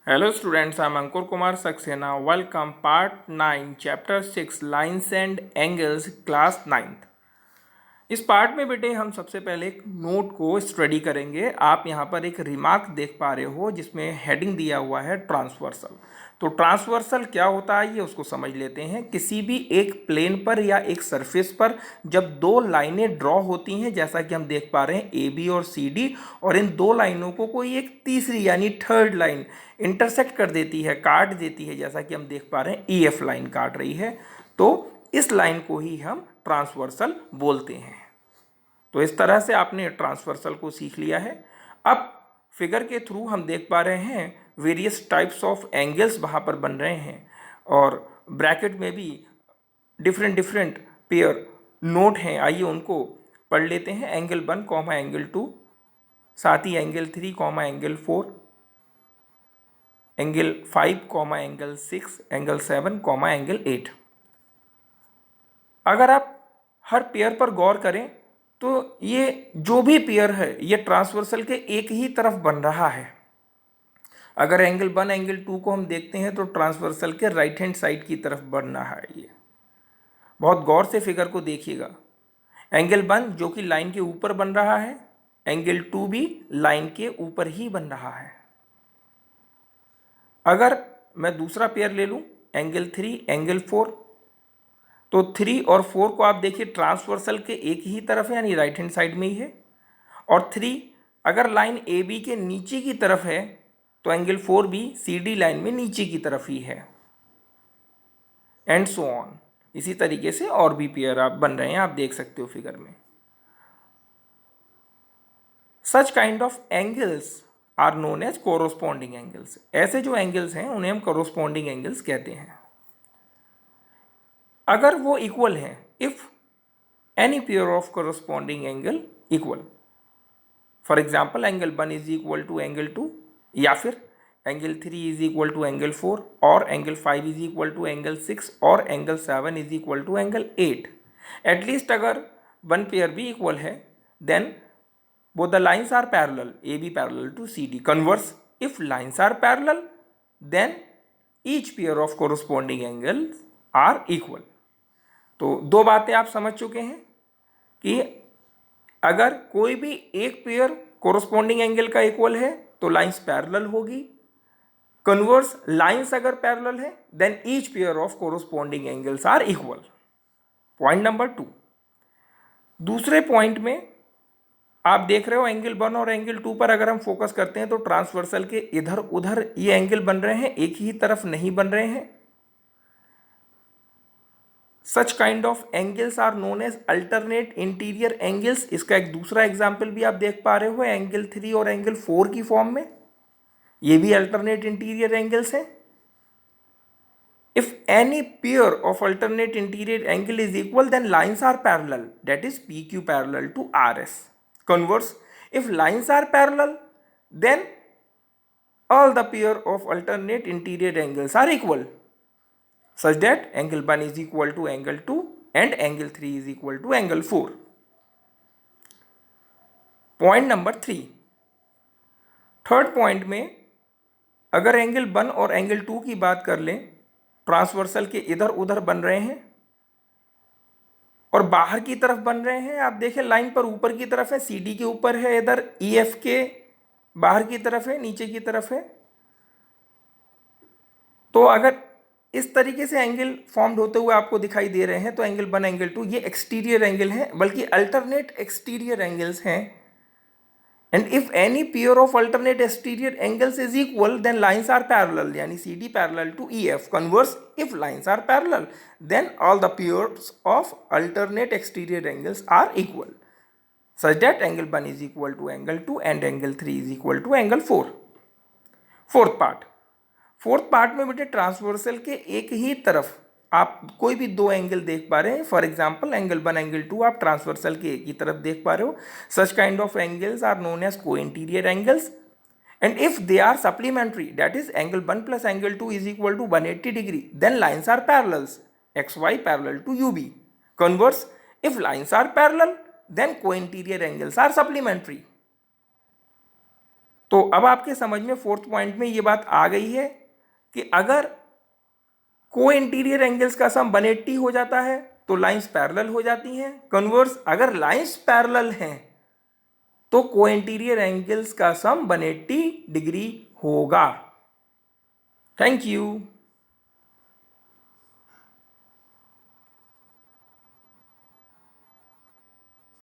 Hello students, I am Ankur Kumar Saxena. Welcome part 9 chapter 6 lines and angles class 9th. इस part में बेटे हम सबसे पहले एक नोट को स्टडी करेंगे। आप यहाँ पर एक रिमार्क देख पा रहे हो जिसमें हेडिंग दिया हुआ है ट्रांसवर्सल। तो ट्रांसवर्सल क्या होता है ये उसको समझ लेते हैं। किसी भी एक प्लेन पर या एक सरफेस पर जब दो लाइनें ड्रॉ होती हैं, जैसा कि हम देख पा रहे हैं ए बी और सी डी, और इन दो लाइनों को कोई एक तीसरी यानी थर्ड लाइन इंटरसेक्ट कर देती है, काट देती है, जैसा कि हम देख पा रहे हैं ई एफ लाइन काट रही है, तो इस लाइन को ही हम ट्रांसवर्सल बोलते हैं। तो इस तरह से आपने ट्रांसवर्सल को सीख लिया है। अब फिगर के थ्रू हम देख पा रहे हैं वेरियस टाइप्स ऑफ एंगल्स वहाँ पर बन रहे हैं, और ब्रैकेट में भी डिफरेंट डिफरेंट पेयर नोट हैं। आइए उनको पढ़ लेते हैं। एंगल 1 कॉमा एंगल 2, साथ ही angle 3 comma angle 4, angle 5 comma angle 6, angle 7 comma angle 8। अगर आप हर पेयर पर गौर करें तो ये जो भी पेयर है ये ट्रांसवर्सल के एक ही तरफ बन रहा है। अगर एंगल 1 एंगल 2 को हम देखते हैं तो ट्रांसवर्सल के राइट हैंड साइड की तरफ बन रहा है। ये बहुत गौर से फिगर को देखिएगा। एंगल 1 जो कि लाइन के ऊपर बन रहा है, एंगल 2 भी लाइन के ऊपर ही बन रहा है। अगर मैं दूसरा पेयर ले लूं एंगल 3 एंगल 4, तो 3 और 4 को आप देखिए ट्रांसवर्सल के एक ही तरफ है यानी राइट हैंड साइड में ही है। और 3 अगर लाइन ए बी के नीचे की तरफ है तो एंगल 4 भी सी डी लाइन में नीचे की तरफ ही है, एंड सो ऑन। इसी तरीके से और भी पेयर आप बन रहे हैं, आप देख सकते हो फिगर में। Such kind of angles are known as corresponding angles. ऐसे जो एंगल्स हैं उन्हें हम कोरोस्पॉन्डिंग एंगल्स कहते हैं अगर वो इक्वल हैं। If any pair of corresponding angle equal, for example angle 1 is equal to angle 2, या फिर angle 3 is equal to angle 4, और angle 5 is equal to angle 6, और angle 7 is equal to angle 8। At least अगर one pair भी equal है, then both the lines are parallel, AB parallel to CD. Converse, if lines are parallel, then each pair of corresponding angles are equal. तो दो बातें आप समझ चुके हैं कि अगर कोई भी एक पेयर कोरोस्पॉन्डिंग एंगल का इक्वल है तो लाइंस पैरेलल होगी। कन्वर्स, लाइंस अगर पैरेलल है then each pair of corresponding angles are equal. Point number 2। दूसरे पॉइंट में आप देख रहे हो एंगल 1 और एंगल 2 पर अगर हम फोकस करते हैं तो ट्रांसवर्सल के इधर उधर ये एंगल बन रहे हैं, एक ही तरफ नहीं बन रहे हैं। Such kind of angles are known as alternate interior angles. इसका एक दूसरा एग्जाम्पल भी आप देख पा रहे हो एंगल 3 और एंगल 4 की फॉर्म में। ये भी अल्टरनेट इंटीरियर एंगल्स है। If any pair of alternate interior angle is equal then lines are parallel, that is P Q parallel to R S. Converse, if lines are parallel, then all the pair of alternate interior angles are equal, such that angle 1 is equal to angle 2 and angle 3 is equal to angle 4. Point number 3. Third point में अगर angle 1 और angle 2 की बात कर लें, transversal के इधर उधर बन रहे हैं और बाहर की तरफ बन रहे हैं। आप देखें लाइन पर ऊपर की तरफ है, सी डी के ऊपर है, इधर ई एफ के बाहर की तरफ है, नीचे की तरफ है। तो अगर इस तरीके से एंगल फॉर्म्ड होते हुए आपको दिखाई दे रहे हैं तो एंगल 1 एंगल 2 ये एक्सटीरियर एंगल है, बल्कि अल्टरनेट एक्सटीरियर एंगल्स हैं। And if any pair of alternate exterior angles is equal then lines are parallel, यानी C D parallel to E F. Converse, if lines are parallel then all the pairs of alternate exterior angles are equal, such that angle 1 is equal to angle 2 and angle 3 is equal to angle 4. Fourth part में बेटे transversal के एक ही तरफ आप कोई भी दो angle देख पा रहे हैं। फॉर एग्जाम्पल एंगल 1 एंगल 2 आप ट्रांसवर्सल के एक ही तरफ देख पा रहे हो। Such kind of angles are known as co-interior angles, and if they are supplementary, that is angle 1 plus angle 2 is equal to 180 degree, then lines are parallels, xy parallel to ub. Converse, if lines are parallel then co-interior angles are supplementary. तो अब आपके समझ में fourth point में ये बात आ गई है कि अगर को इंटीरियर एंगल्स का सम 180 हो जाता है तो लाइंस पैरेलल हो जाती हैं। कन्वर्स अगर लाइंस पैरेलल हैं तो को इंटीरियर एंगल्स का सम 180 डिग्री होगा। Thank you.